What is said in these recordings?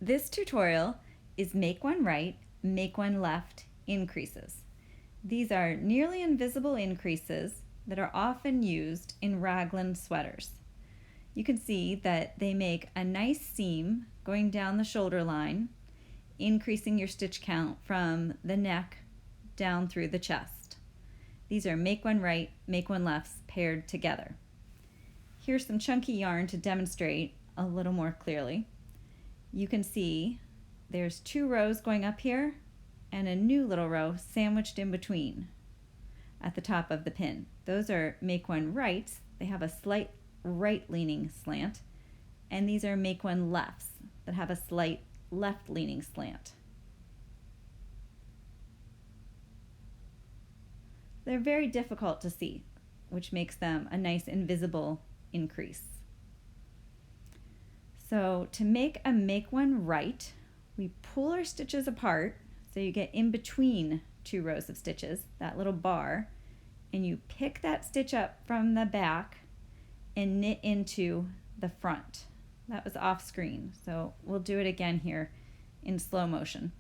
This tutorial is make one right, make one left increases. These are nearly invisible increases that are often used in raglan sweaters. You can see that they make a nice seam going down the shoulder line, increasing your stitch count from the neck down through the chest. These are make one right, make one lefts paired together. Here's some chunky yarn to demonstrate a little more clearly. You can see there's 2 rows going up here and a new little row sandwiched in between at the top of the pin. Those are make one right. They have a slight right leaning slant, and these are make one lefts that have a slight left leaning slant. They're very difficult to see, which makes them a nice invisible increase. So to make a make one right, we pull our stitches apart so you get in between 2 rows of stitches, that little bar, and you pick that stitch up from the back and knit into the front. That was off screen, so we'll do it again here in slow motion.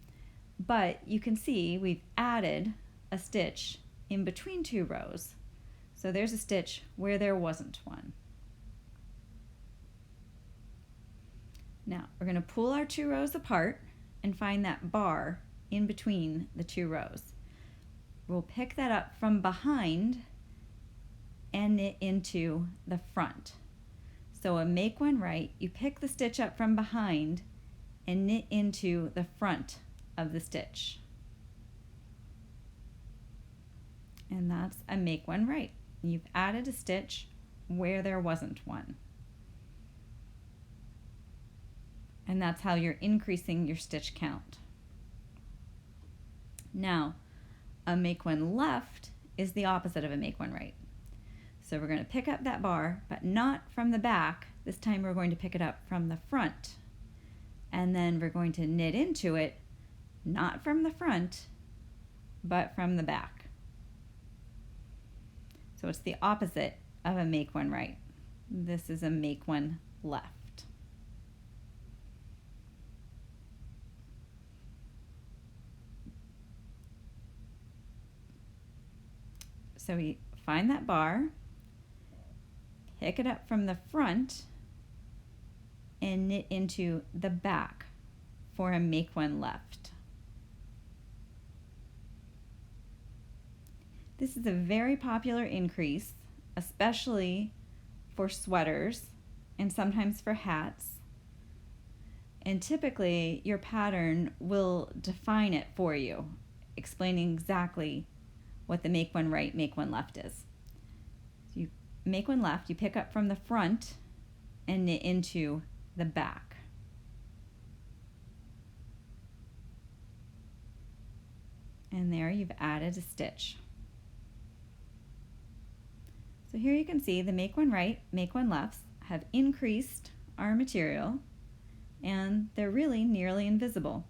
But you can see we've added a stitch in between 2 rows. So there's a stitch where there wasn't one. Now we're going to pull our 2 rows apart and find that bar in between the 2 rows. We'll pick that up from behind and knit into the front. So a make one right, you pick the stitch up from behind and knit into the front of the stitch. And that's a make one right. You've added a stitch where there wasn't one. And that's how you're increasing your stitch count. Now, a make one left is the opposite of a make one right. So we're going to pick up that bar, but not from the back. This time we're going to pick it up from the front. And then we're going to knit into it, not from the front, but from the back. So it's the opposite of a make one right. This is a make one left. So we find that bar, pick it up from the front, and knit into the back for a make one left. This is a very popular increase, especially for sweaters and sometimes for hats. And typically your pattern will define it for you, explaining exactly what the make one right, make one left is. So you make one left, you pick up from the front and knit into the back. And there you've added a stitch. So here you can see the make one right, make one lefts have increased our material, and they're really nearly invisible.